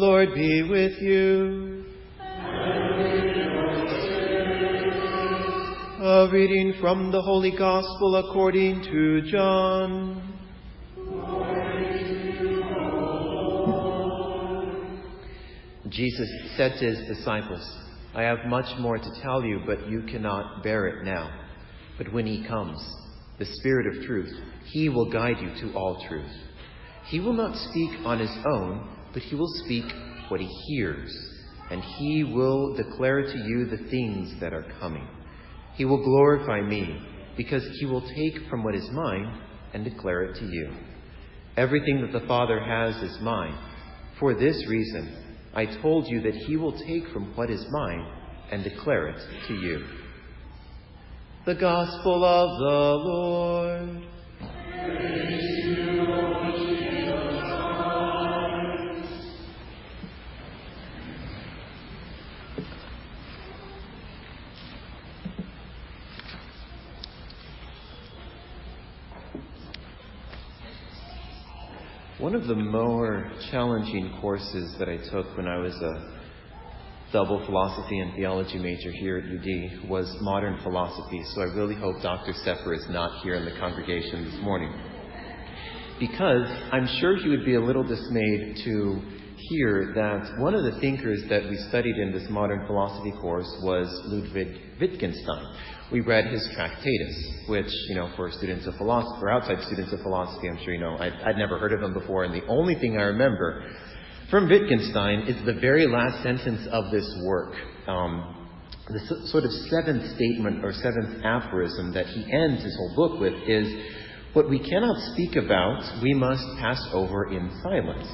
Lord be with you. A reading from the Holy Gospel according to John. Jesus said to his disciples, I have much more to tell you, but you cannot bear it now. But when he comes, the Spirit of truth, he will guide you to all truth. He will not speak on his own, but he will speak what he hears, and he will declare to you the things that are coming. He will glorify me, because he will take from what is mine and declare it to you. Everything that the Father has is mine. For this reason, I told you that he will take from what is mine and declare it to you. The Gospel of the Lord. Praise to you, Lord Jesus Christ. One of the more challenging courses that I took when I was a double philosophy and theology major here at UD was modern philosophy. So I really hope Dr. Sepper is not here in the congregation this morning, because I'm sure he would be a little dismayed to hear that one of the thinkers that we studied in this modern philosophy course was Ludwig Wittgenstein. We read his Tractatus, which, for students of philosophy, or outside students of philosophy, I'm sure you know, I'd never heard of him before, and the only thing I remember from Wittgenstein is the very last sentence of this work. The sort of seventh statement or seventh aphorism that he ends his whole book with is, what we cannot speak about, we must pass over in silence.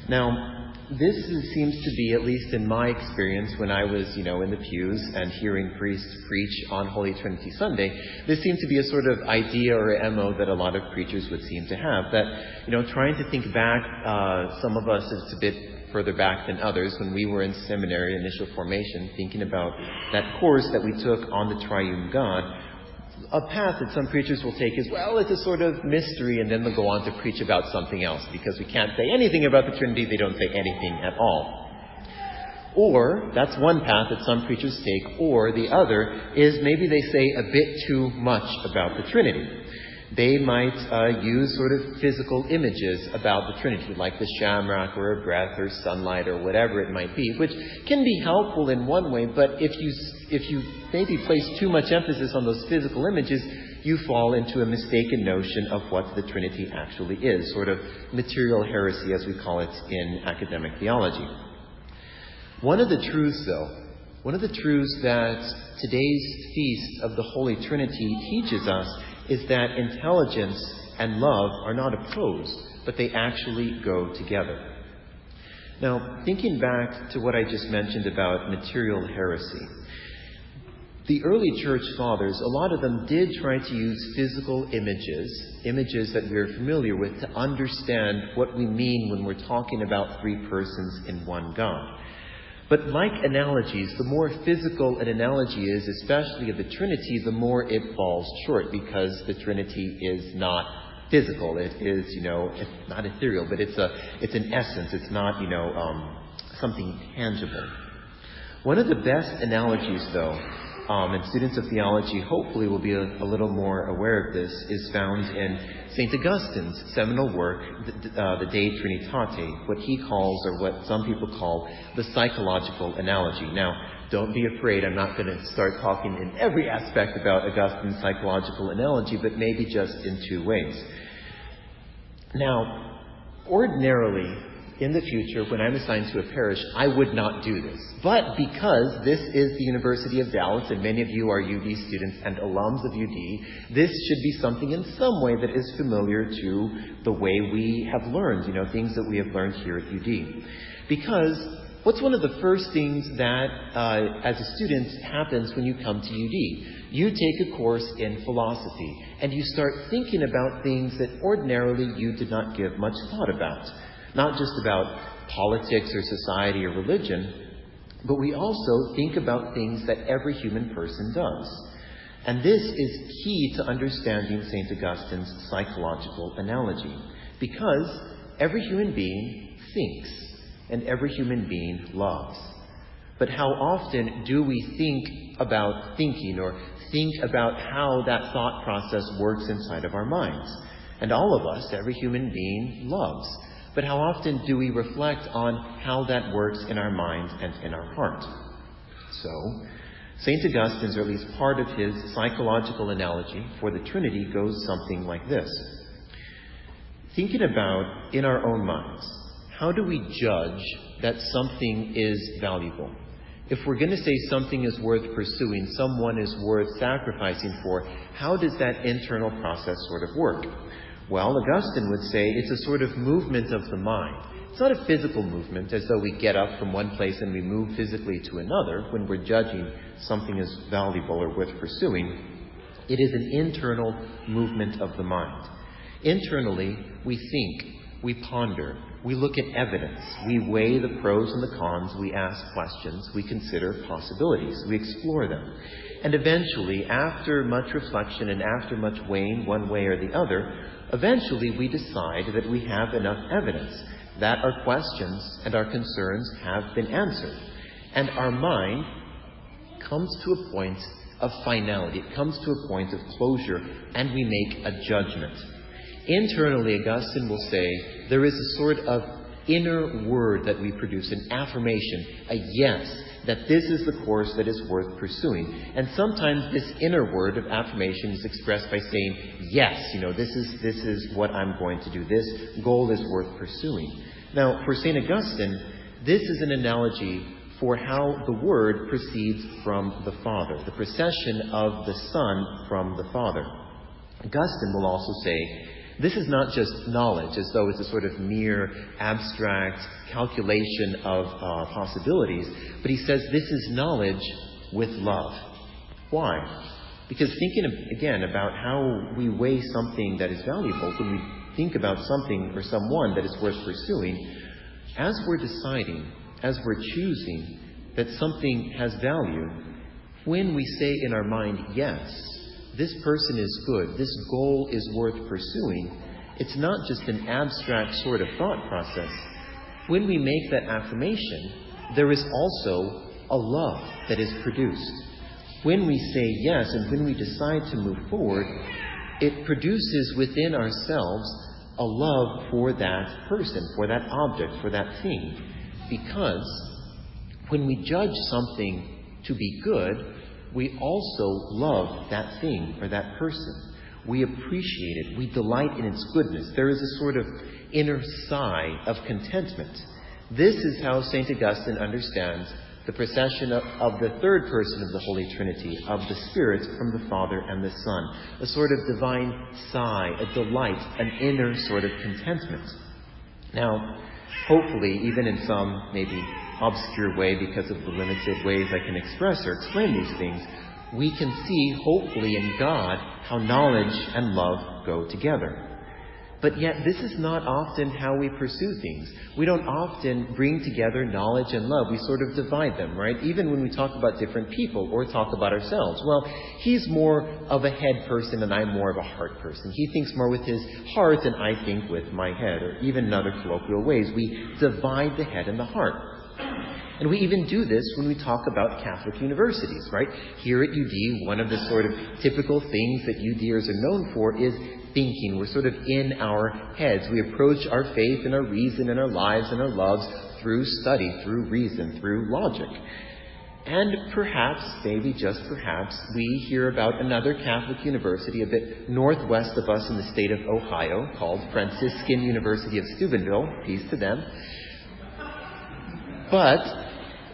Now, this seems to be, at least in my experience when I was, in the pews and hearing priests preach on Holy Trinity Sunday, this seemed to be a sort of idea or MO that a lot of preachers would seem to have. That, trying to think back, some of us, it's a bit further back than others, when we were in seminary, initial formation, thinking about that course that we took on the Triune God. A path that some preachers will take is, well, it's a sort of mystery, and then they'll go on to preach about something else, because we can't say anything about the Trinity, they don't say anything at all. Or, that's one path that some preachers take, or the other is maybe they say a bit too much about the Trinity. They might use sort of physical images about the Trinity, like the shamrock or a breath or sunlight or whatever it might be, which can be helpful in one way, but if you maybe place too much emphasis on those physical images, you fall into a mistaken notion of what the Trinity actually is, sort of material heresy, as we call it in academic theology. One of the truths that today's Feast of the Holy Trinity teaches us is that intelligence and love are not opposed, but they actually go together. Now, thinking back to what I just mentioned about material heresy, the early church fathers, a lot of them did try to use physical images that we're familiar with, to understand what we mean when we're talking about three persons in one God. But like analogies, the more physical an analogy is, especially of the Trinity, the more it falls short, because the Trinity is not physical. It is, it's not ethereal, but it's an essence. It's not, something tangible. One of the best analogies, though, and students of theology hopefully will be a little more aware of this, is found in St. Augustine's seminal work, the De Trinitate, what he calls, or what some people call, the psychological analogy. Now, don't be afraid, I'm not going to start talking in every aspect about Augustine's psychological analogy, but maybe just in two ways. Now, ordinarily, in the future, when I'm assigned to a parish, I would not do this. But because this is the University of Dallas, and many of you are UD students and alums of UD, this should be something in some way that is familiar to the way we have learned, things that we have learned here at UD. Because what's one of the first things that, as a student, happens when you come to UD? You take a course in philosophy, and you start thinking about things that ordinarily you did not give much thought about. Not just about politics or society or religion, but we also think about things that every human person does. And this is key to understanding St. Augustine's psychological analogy, because every human being thinks. and every human being loves. But how often do we think about thinking or think about how that thought process works inside of our minds? And all of us, every human being, loves. But how often do we reflect on how that works in our mind and in our heart? So, St. Augustine's, or at least part of his psychological analogy for the Trinity, goes something like this. Thinking about, in our own minds, how do we judge that something is valuable? If we're going to say something is worth pursuing, someone is worth sacrificing for, how does that internal process sort of work? Well, Augustine would say it's a sort of movement of the mind. It's not a physical movement, as though we get up from one place and we move physically to another when we're judging something as valuable or worth pursuing. It is an internal movement of the mind. Internally, we think, we ponder, we look at evidence, we weigh the pros and the cons, we ask questions, we consider possibilities, we explore them. And eventually, after much reflection and after much weighing one way or the other, eventually we decide that we have enough evidence, that our questions and our concerns have been answered. And our mind comes to a point of finality, it comes to a point of closure, and we make a judgment. Internally, Augustine will say, there is a sort of inner word that we produce, an affirmation, a yes, that this is the course that is worth pursuing. And sometimes this inner word of affirmation is expressed by saying, yes, this is what I'm going to do. This goal is worth pursuing. Now, for St. Augustine, this is an analogy for how the Word proceeds from the Father, the procession of the Son from the Father. Augustine will also say, this is not just knowledge, as though it's a sort of mere abstract calculation of possibilities, but he says this is knowledge with love. Why? Because thinking, again, about how we weigh something that is valuable, when we think about something or someone that is worth pursuing, as we're deciding, as we're choosing that something has value, when we say in our mind, yes, this person is good, this goal is worth pursuing, it's not just an abstract sort of thought process. When we make that affirmation, there is also a love that is produced. When we say yes and when we decide to move forward, it produces within ourselves a love for that person, for that object, for that thing. Because when we judge something to be good, we also love that thing or that person. We appreciate it. We delight in its goodness. There is a sort of inner sigh of contentment. This is how St. Augustine understands the procession of the third person of the Holy Trinity, of the Spirit from the Father and the Son. A sort of divine sigh, a delight, an inner sort of contentment. Now, hopefully, even in some maybe obscure way because of the limited ways I can express or explain these things, we can see, hopefully, in God how knowledge and love go together. But yet, this is not often how we pursue things. We don't often bring together knowledge and love. We sort of divide them, right? Even when we talk about different people or talk about ourselves. Well, he's more of a head person and I'm more of a heart person. He thinks more with his heart and I think with my head. Or even in other colloquial ways, we divide the head and the heart. And we even do this when we talk about Catholic universities, right? Here at UD, one of the sort of typical things that UDers are known for is thinking. We're sort of in our heads. We approach our faith and our reason and our lives and our loves through study, through reason, through logic. And perhaps, maybe just perhaps, we hear about another Catholic university a bit northwest of us in the state of Ohio called Franciscan University of Steubenville. Peace to them. But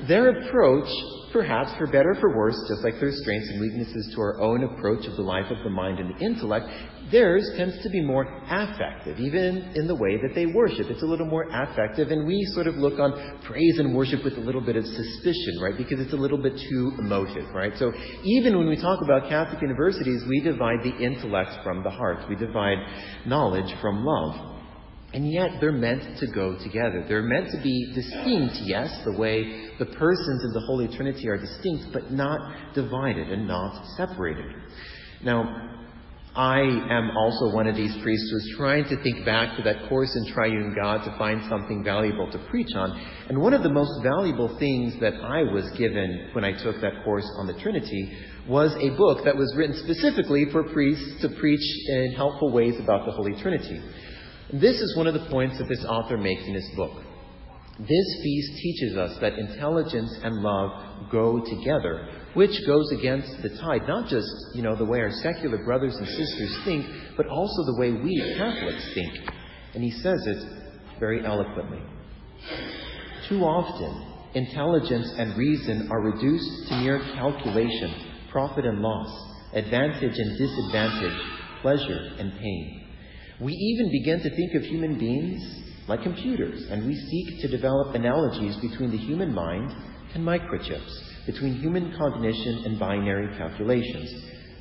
their approach, perhaps for better or for worse, just like there's strengths and weaknesses to our own approach of the life of the mind and the intellect, theirs tends to be more affective, even in the way that they worship. It's a little more affective, and we sort of look on praise and worship with a little bit of suspicion, right? Because it's a little bit too emotive, right? So even when we talk about Catholic universities, we divide the intellect from the heart. We divide knowledge from love. And yet they're meant to go together. They're meant to be distinct, yes, the way the persons of the Holy Trinity are distinct, but not divided and not separated. Now, I am also one of these priests who is trying to think back to that course in Triune God to find something valuable to preach on. And one of the most valuable things that I was given when I took that course on the Trinity was a book that was written specifically for priests to preach in helpful ways about the Holy Trinity. This is one of the points that this author makes in his book. This feast teaches us that intelligence and love go together, which goes against the tide, not just, the way our secular brothers and sisters think, but also the way we Catholics think. And he says it very eloquently. Too often, intelligence and reason are reduced to mere calculation, profit and loss, advantage and disadvantage, pleasure and pain. We even begin to think of human beings like computers, and we seek to develop analogies between the human mind and microchips, between human cognition and binary calculations.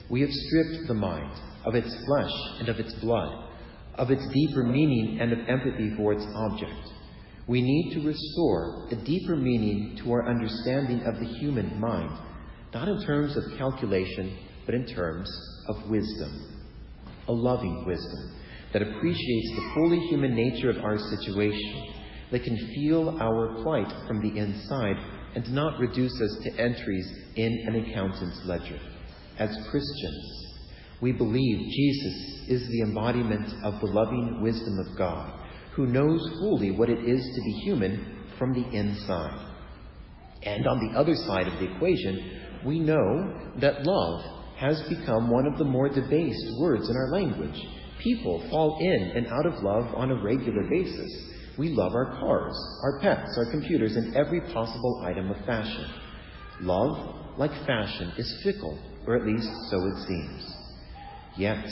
We have stripped the mind of its flesh and of its blood, of its deeper meaning and of empathy for its object. We need to restore a deeper meaning to our understanding of the human mind, not in terms of calculation, but in terms of wisdom, a loving wisdom that appreciates the fully human nature of our situation, that can feel our plight from the inside and not reduce us to entries in an accountant's ledger. As Christians, we believe Jesus is the embodiment of the loving wisdom of God, who knows fully what it is to be human from the inside. And on the other side of the equation, we know that love has become one of the more debased words in our language. People fall in and out of love on a regular basis. We love our cars, our pets, our computers, and every possible item of fashion. Love, like fashion, is fickle, or at least so it seems. Yet,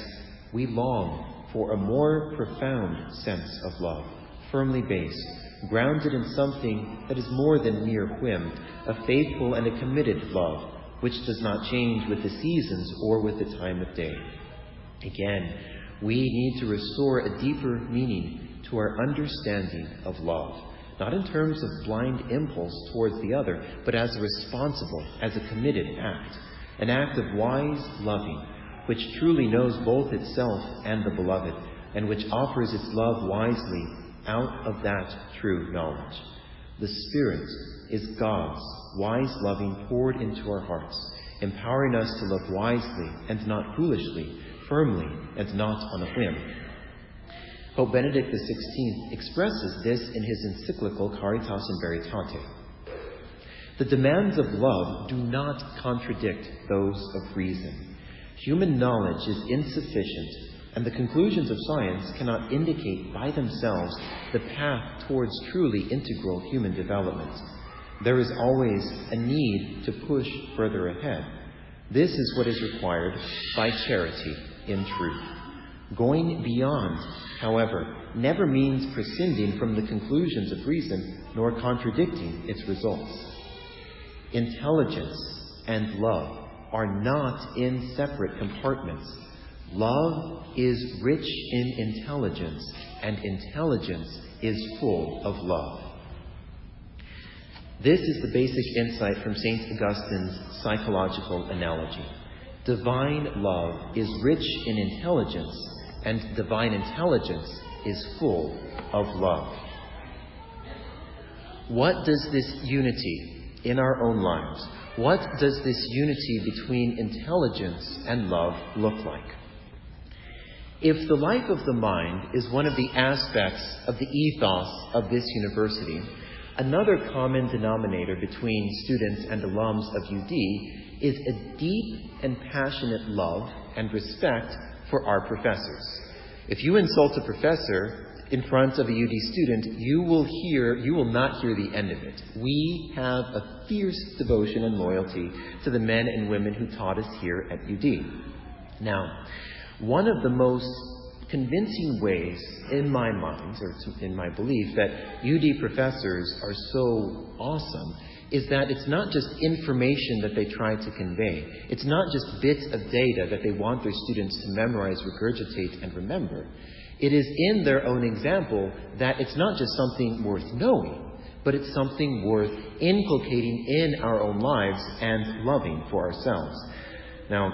we long for a more profound sense of love, firmly based, grounded in something that is more than mere whim, a faithful and a committed love, which does not change with the seasons or with the time of day. Again, we need to restore a deeper meaning to our understanding of love, not in terms of blind impulse towards the other, but as a responsible, as a committed act, an act of wise loving, which truly knows both itself and the beloved, and which offers its love wisely out of that true knowledge. The Spirit is God's wise loving poured into our hearts, empowering us to love wisely and not foolishly, firmly and not on a whim. Pope Benedict XVI expresses this in his encyclical Caritas in Veritate. The demands of love do not contradict those of reason. Human knowledge is insufficient, and the conclusions of science cannot indicate by themselves the path towards truly integral human development. There is always a need to push further ahead. This is what is required by charity in truth. Going beyond, however, never means prescinding from the conclusions of reason, nor contradicting its results. Intelligence and love are not in separate compartments. Love is rich in intelligence, and intelligence is full of love. This is the basic insight from St. Augustine's psychological analogy. Divine love is rich in intelligence, and divine intelligence is full of love. What does this unity in our own lives, what does this unity between intelligence and love look like? If the life of the mind is one of the aspects of the ethos of this university, another common denominator between students and alums of UD is a deep and passionate love and respect for our professors. If you insult a professor in front of a UD student, you will not hear the end of it. We have a fierce devotion and loyalty to the men and women who taught us here at UD. Now, one of the most convincing ways in my mind, or in my belief, that UD professors are so awesome is that it's not just information that they try to convey. It's not just bits of data that they want their students to memorize, regurgitate, and remember. It is in their own example that it's not just something worth knowing, but it's something worth inculcating in our own lives and loving for ourselves. Now,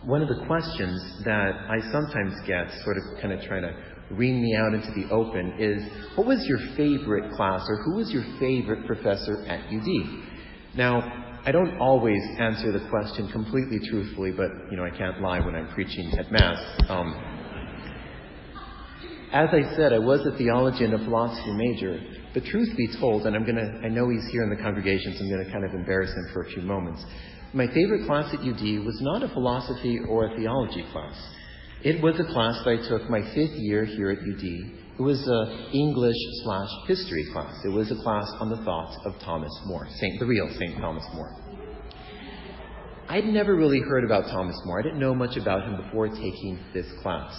one of the questions that I sometimes get, sort of kind of trying to ream me out into the open, is what was your favorite class, or who was your favorite professor at UD? Now, I don't always answer the question completely truthfully, but, I can't lie when I'm preaching at Mass. As I said, I was a theology and a philosophy major, but truth be told, and I know he's here in the congregation, so I'm going to kind of embarrass him for a few moments. My favorite class at UD was not a philosophy or a theology class. It was a class that I took my 5th year here at UD. It was an English/history class. It was a class on the thoughts of Thomas More, the real St. Thomas More. I'd never really heard about Thomas More. I didn't know much about him before taking this class.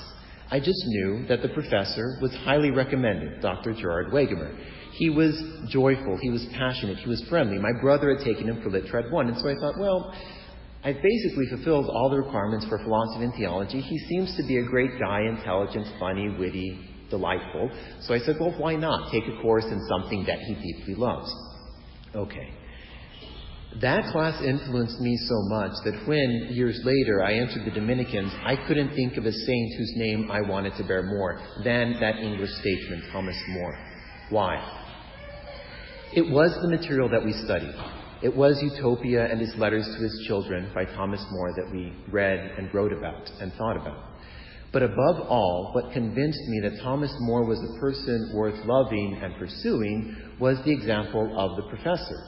I just knew that the professor was highly recommended, Dr. Gerard Wegemer. He was joyful, he was passionate, he was friendly. My brother had taken him for Lit Trad 1, and so I thought, well, I've basically fulfilled all the requirements for philosophy and theology. He seems to be a great guy, intelligent, funny, witty, delightful. So I said, well, why not take a course in something that he deeply loves? Okay. That class influenced me so much that when, years later, I entered the Dominicans, I couldn't think of a saint whose name I wanted to bear more than that English statesman, Thomas More. Why? It was the material that we studied. It was Utopia and his letters to his children by Thomas More that we read and wrote about and thought about. But above all, what convinced me that Thomas More was a person worth loving and pursuing was the example of the professor.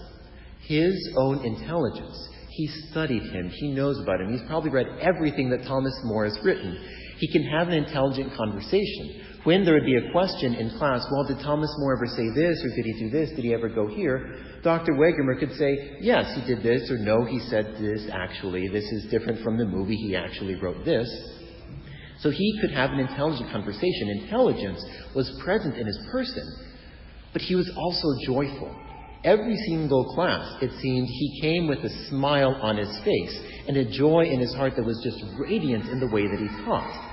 His own intelligence. He studied him. He knows about him. He's probably read everything that Thomas More has written. He can have an intelligent conversation. When there would be a question in class, well, did Thomas More ever say this, or did he do this? Did he ever go here? Dr. Wegemer could say, yes, he did this, or no, he said this, actually. This is different from the movie. He actually wrote this. So he could have an intelligent conversation. Intelligence was present in his person, but he was also joyful. Every single class, it seemed, he came with a smile on his face and a joy in his heart that was just radiant in the way that he taught.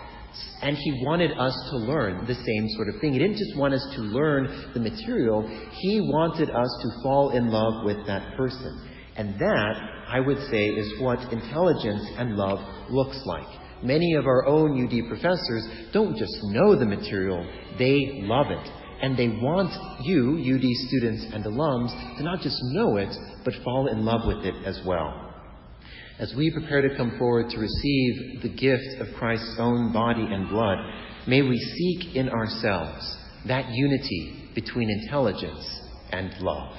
And he wanted us to learn the same sort of thing. He didn't just want us to learn the material. He wanted us to fall in love with that person. And that, I would say, is what intelligence and love looks like. Many of our own UD professors don't just know the material, they love it. And they want you, UD students and alums, to not just know it, but fall in love with it as well. As we prepare to come forward to receive the gift of Christ's own body and blood, may we seek in ourselves that unity between intelligence and love.